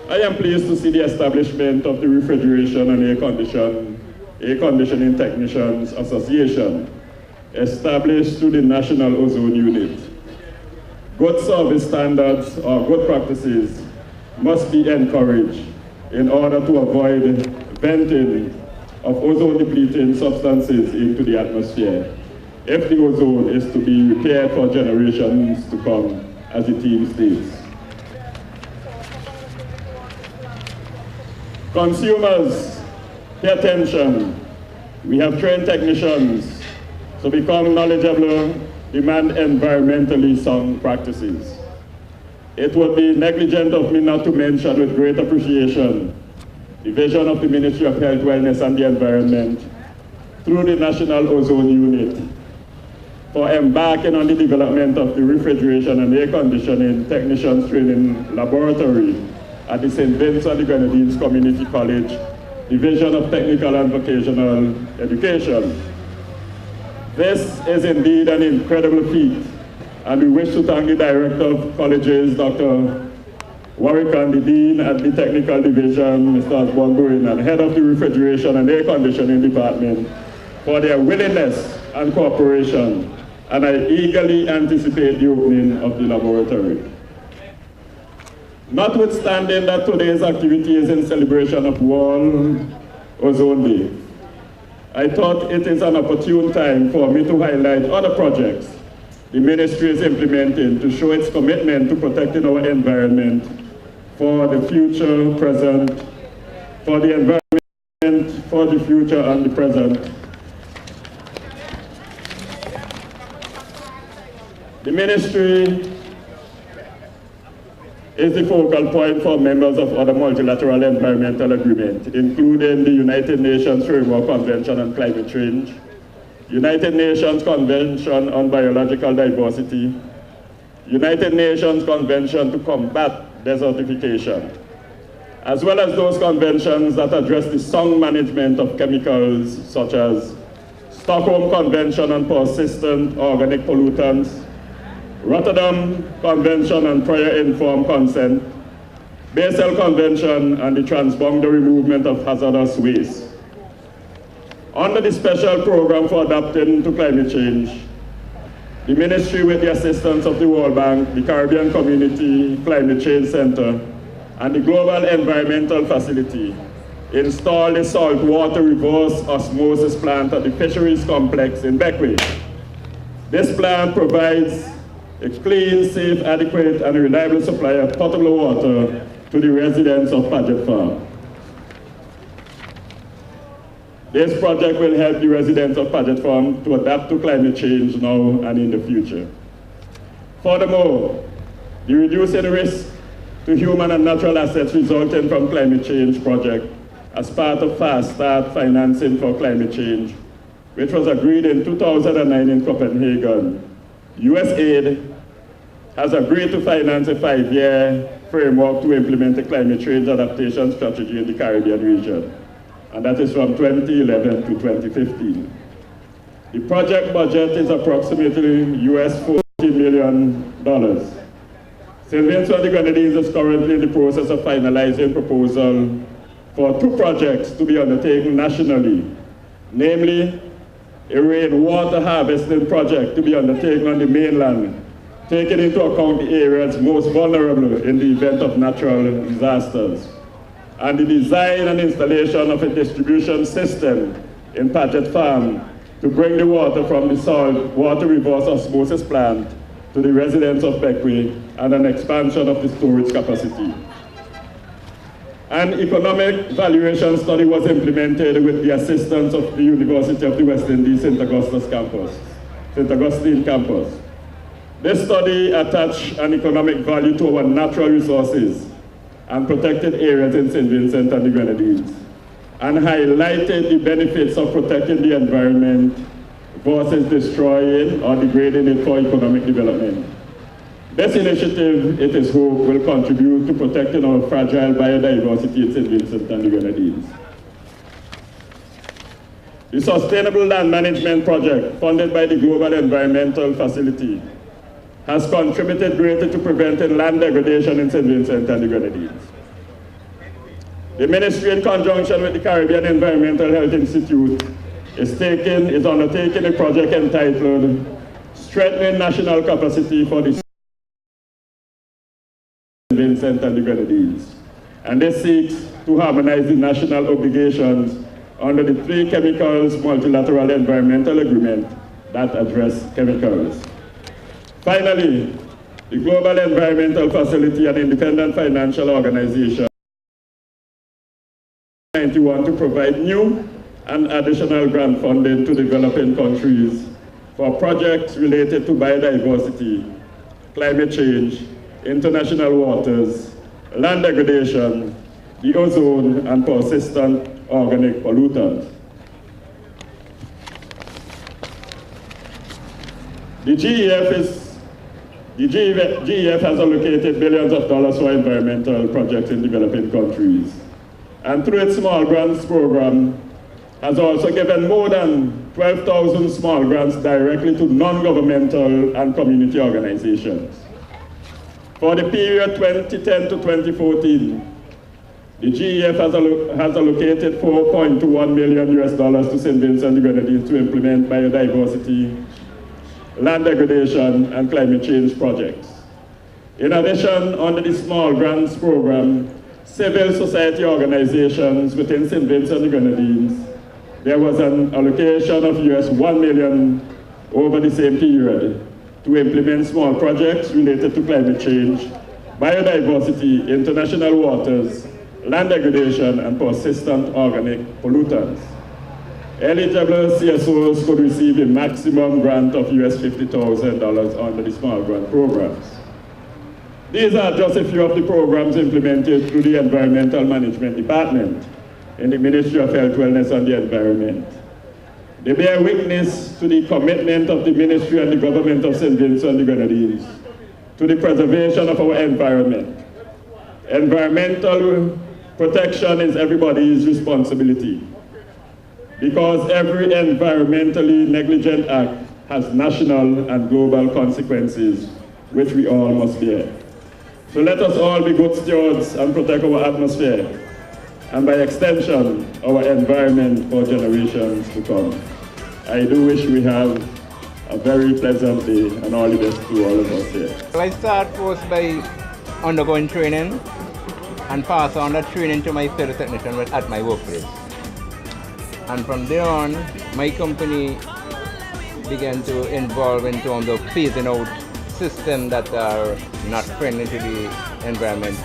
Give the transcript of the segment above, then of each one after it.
I am pleased to see the establishment of the Refrigeration and Air Conditioning Technicians Association, established through the National Ozone Unit. Good service standards or good practices must be encouraged in order to avoid venting of ozone-depleting substances into the atmosphere, if the ozone is to be repaired for generations to come, as the theme states. Consumers, pay attention. We have trained technicians to become knowledgeable, demand environmentally sound practices. It would be negligent of me not to mention with great appreciation the vision of the Ministry of Health, Wellness and the Environment through the National Ozone Unit for embarking on the development of the Refrigeration and Air Conditioning Technicians Training Laboratory at the St. Vincent the Grenadines Community College, Division of Technical and Vocational Education. This is indeed an incredible feat, and we wish to thank the Director of Colleges, Dr. Warwick, and the Dean at the Technical Division, Mr. Osborne, and Head of the Refrigeration and Air Conditioning Department for their willingness and cooperation, and I eagerly anticipate the opening of the laboratory. Notwithstanding that today's activity is in celebration of World Ozone Day, I thought it is an opportune time for me to highlight other projects the Ministry is implementing to show its commitment to protecting our environment for the future, present, for the environment, for the future and the present. The Ministry is the focal point for members of other multilateral environmental agreements, including the United Nations Framework Convention on Climate Change, United Nations Convention on Biological Diversity, United Nations Convention to Combat Desertification, as well as those conventions that address the sound management of chemicals, such as Stockholm Convention on Persistent Organic Pollutants, Rotterdam Convention on Prior Informed Consent, Basel Convention, and the Transboundary Movement of Hazardous Waste. Under the special program for adapting to climate change, the Ministry, with the assistance of the World Bank, the Caribbean Community Climate Change Center, and the Global Environmental Facility, installed a saltwater reverse osmosis plant at the Fisheries Complex in Beckwith. This plant provides a clean, safe, adequate, and reliable supply of potable water to the residents of Paget Farm. This project will help the residents of Paget Farm to adapt to climate change now and in the future. Furthermore, the reducing risk to human and natural assets resulting from climate change project as part of Fast Start financing for climate change, which was agreed in 2009 in Copenhagen. USAID has agreed to finance a 5-year framework to implement a climate change adaptation strategy in the Caribbean region, and that is from 2011 to 2015. The project budget is approximately $40 million. St. Vincent the Grenadines is currently in the process of finalizing proposal for 2 projects to be undertaken nationally, namely a rainwater harvesting project to be undertaken on the mainland, taking into account the areas most vulnerable in the event of natural disasters, and the design and installation of a distribution system in Paget Farm to bring the water from the salt water reverse osmosis plant to the residents of Beckwith, and an expansion of the storage capacity. An economic valuation study was implemented with the assistance of the University of the West Indies St. Augustine campus. This study attached an economic value to our natural resources and protected areas in St. Vincent and the Grenadines, and highlighted the benefits of protecting the environment versus destroying or degrading it for economic development. This initiative, it is hoped, will contribute to protecting our fragile biodiversity in St. Vincent and the Grenadines. The Sustainable Land Management Project, funded by the Global Environmental Facility, has contributed greatly to preventing land degradation in St. Vincent and the Grenadines. The ministry, in conjunction with the Caribbean Environmental Health Institute, is undertaking a project entitled Strengthening National Capacity for the Vincent and the Grenadines. And this seeks to harmonize the national obligations under the 3 chemicals multilateral environmental agreement that address chemicals. Finally, the Global Environmental Facility, an independent financial organization, to provide new and additional grant funding to developing countries for projects related to biodiversity, climate change, international waters, land degradation, the ozone, and persistent organic pollutants. The GEF has allocated billions of dollars for environmental projects in developing countries, and through its small grants program, has also given more than 12,000 small grants directly to non-governmental and community organizations. For the period 2010 to 2014, the GEF has allocated $4.21 million to St. Vincent and the Grenadines to implement biodiversity, land degradation, and climate change projects. In addition, under the small grants program, civil society organizations within St. Vincent and the Grenadines, there was an allocation of $1 million over the same period to implement small projects related to climate change, biodiversity, international waters, land degradation, and persistent organic pollutants. Eligible CSOs could receive a maximum grant of $50,000 under the small grant programs. These are just a few of the programs implemented through the Environmental Management Department in the Ministry of Health, Wellness, and the Environment. They bear witness to the commitment of the Ministry and the Government of St. Vincent and the Grenadines to the preservation of our environment. Environmental protection is everybody's responsibility, because every environmentally negligent act has national and global consequences, which we all must bear. So let us all be good stewards and protect our atmosphere, and by extension, our environment for generations to come. I do wish we have a very pleasant day, and all the best to all of us here. I start first by undergoing training and pass on that training to my fellow technician at my workplace. And from there on, my company began to involve in terms of phasing out systems that are not friendly to the environment,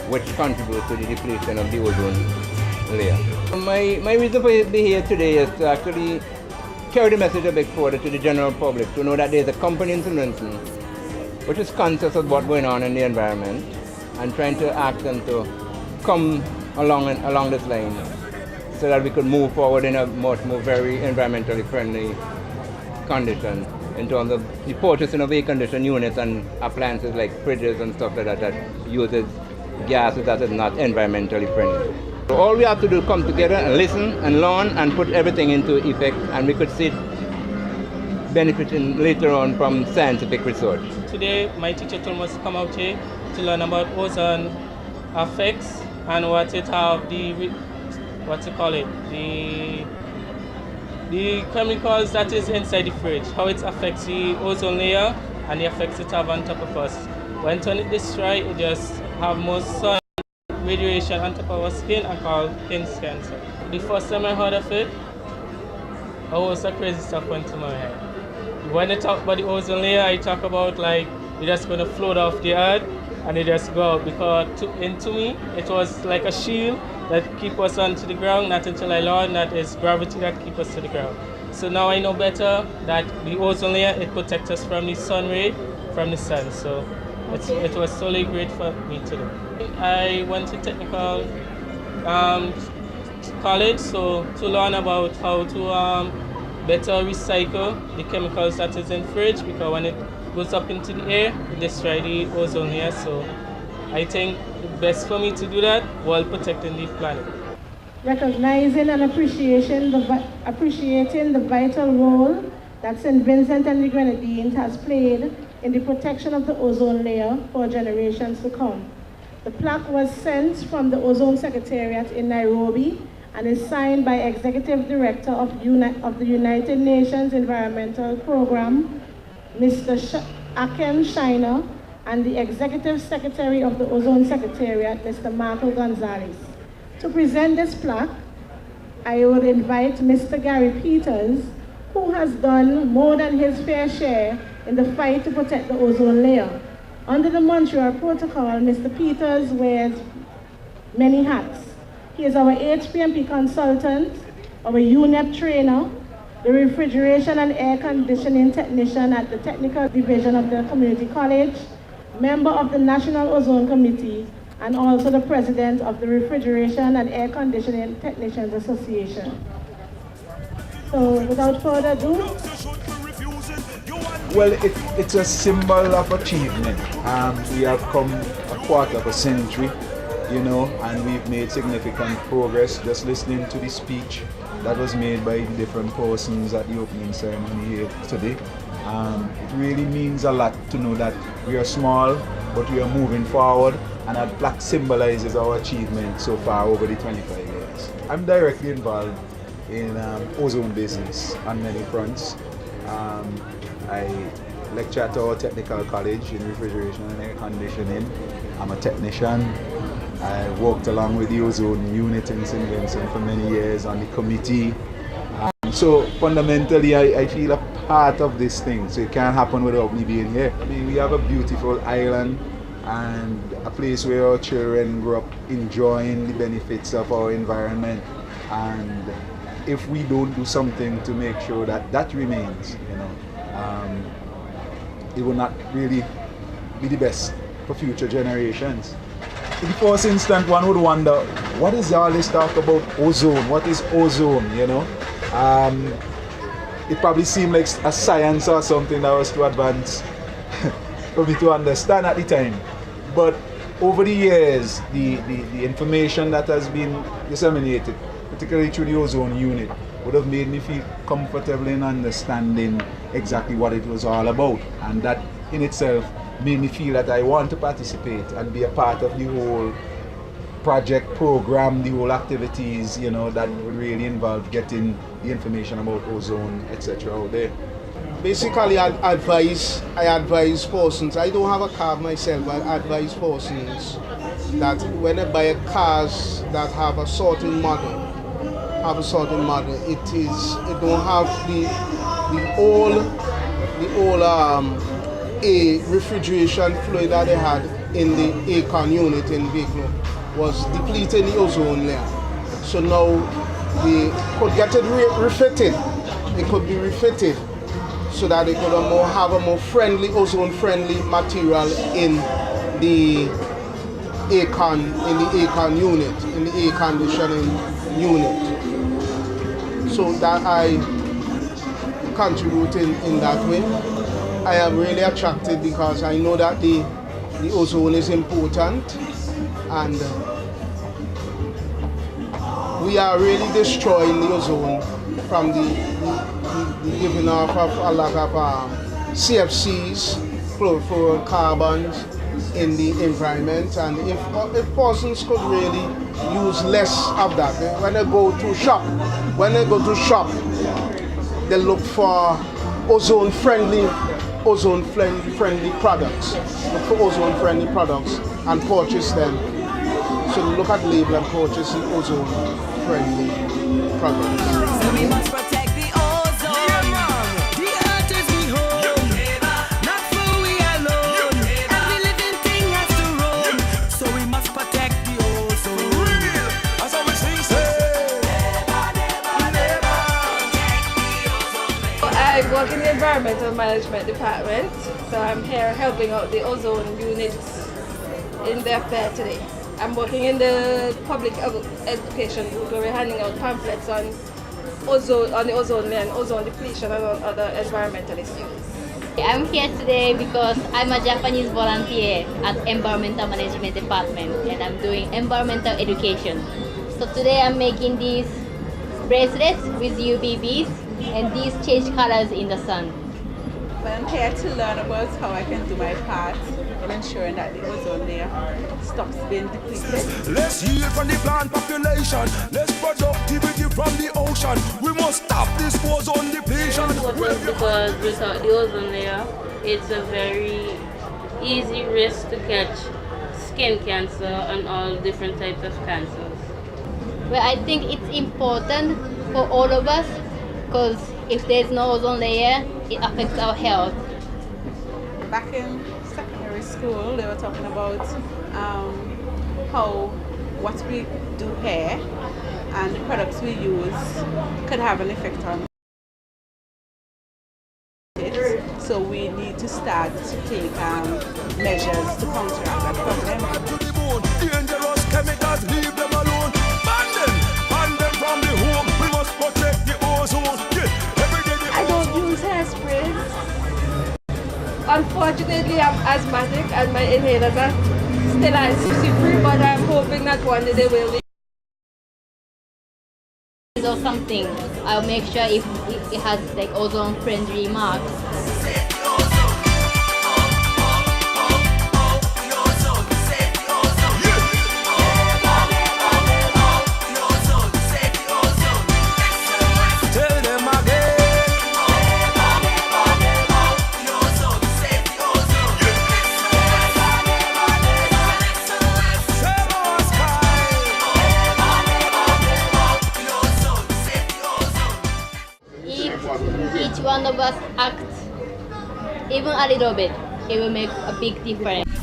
which contributes to the depletion of the ozone layer. My reason for being here today is to actually carry the message a bit further to the general public, to know that there's a company in St. Vincent which is conscious of what's going on in the environment and trying to act and to come along this line so that we could move forward in a much more very environmentally friendly condition in terms of the purchasing of air-conditioned units and appliances like fridges and stuff like that that uses gases that is not environmentally friendly. So all we have to do is come together and listen and learn and put everything into effect, and we could see benefiting later on from scientific research. Today my teacher told us to come out here to learn about ozone effects and what it have the chemicals that is inside the fridge, how it affects the ozone layer and the effects it have on top of us. When it destroys, it just have more sun radiation on top of our skin and called skin cancer. The first time I heard of it, all sorts of crazy stuff went to my head. When I talk about the ozone layer, I talk about like it's just going to float off the earth and it just go out, because to me it was like a shield that keep us onto the ground, not until I learned that it's gravity that keep us to the ground. So now I know better that the ozone layer, it protects us from the sun ray, from the sun. So it was totally great for me to do. I went to technical college to learn about how to better recycle the chemicals that is in fridge, because when it goes up into the air, it destroys the ozone layer. So I think the best for me to do that while protecting the planet. Recognizing and appreciating the vital role that St. Vincent and the Grenadines has played in the protection of the ozone layer for generations to come. The plaque was sent from the Ozone Secretariat in Nairobi and is signed by Executive Director of the United Nations Environmental Program, Mr. Akem Shiner, and the Executive Secretary of the Ozone Secretariat, Mr. Marco Gonzalez. To present this plaque, I would invite Mr. Gary Peters, who has done more than his fair share in the fight to protect the ozone layer. Under the Montreal Protocol, Mr. Peters wears many hats. He is our HPMP consultant, our UNEP trainer, the refrigeration and air conditioning technician at the Technical Division of the Community College, member of the National Ozone Committee, and also the president of the Refrigeration and Air Conditioning Technicians Association. So without further ado, well, it's a symbol of achievement. We have come a quarter of a century, you know, and we've made significant progress. Just listening to the speech that was made by the different persons at the opening ceremony here today, it really means a lot to know that we are small, but we are moving forward, and that plaque symbolizes our achievement so far over the 25 years. I'm directly involved in ozone business on many fronts. I lecture at our technical college in refrigeration and air conditioning. I'm a technician. I worked along with the ozone unit in St. Vincent for many years on the committee. So fundamentally, I feel a part of this thing, so it can't happen without me being here. I mean, we have a beautiful island and a place where our children grow up enjoying the benefits of our environment, and if we don't do something to make sure that that remains, you know, it will not really be the best for future generations. In the first instance, one would wonder, what is all this talk about ozone? What is ozone, you know? It probably seemed like a science or something that was too advanced for me to understand at the time. But over the years, the information that has been disseminated, particularly through the ozone unit, would have made me feel comfortable in understanding exactly what it was all about. And that in itself made me feel that I want to participate and be a part of the whole project program, the whole activities, you know, that would really involve getting the information about ozone, etc. out there. Basically, I advise persons, I don't have a car myself, but I advise persons that when they buy cars that have a certain model, it don't have the old a refrigeration fluid that they had in the aircon unit in the vehicle was depleting the ozone layer. So now we could get it refitted. It could be refitted so that it could have a more friendly, ozone-friendly material in the aircon unit, in the air conditioning unit. So that I contribute in that way. I am really attracted because I know that the ozone is important, and we are really destroying the ozone from the giving off of a lot of CFCs, chlorofluorocarbons in the environment. And if persons could really use less of that, when they go to shop, they look for ozone-friendly products. Look for ozone-friendly products and purchase them. So look at the label and purchase the ozone-friendly products. So we must protect the ozone. Yeah, man. The earth is the home. Not for we alone. Every living thing has to roam. So we must protect the ozone. For real. That's how we sing. I work in the environmental management department, so I'm here helping out the ozone units in their fair today. I'm working in the public education group where we're handing out pamphlets on the ozone layer and ozone depletion and on other environmental issues. I'm here today because I'm a Japanese volunteer at Environmental Management Department, and I'm doing environmental education. So today I'm making these bracelets with UVBs, and these change colors in the sun. But I'm here to learn about how I can do my part in ensuring that the ozone layer stops being depleted. Let's hear from the plant population. Less productivity from the ocean. We must stop this ozone depletion. Because without the ozone layer, it's a very easy risk to catch skin cancer and all different types of cancers. Well, I think it's important for all of us because if there's no ozone layer, it affects our health. Back in secondary school, they were talking about how what we do here and the products we use could have an effect on it. So we need to start to take measures to counteract that problem. Dangerous chemicals, leave them alone. Ban them from the home. We must protect the ozone. Every day I don't use hairsprays. Unfortunately, I'm asthmatic and my inhalers are still ICC-free, but I'm hoping that one day they will be. Or something, I'll make sure if it has like ozone-friendly marks. Each one of us act even a little bit, it will make a big difference.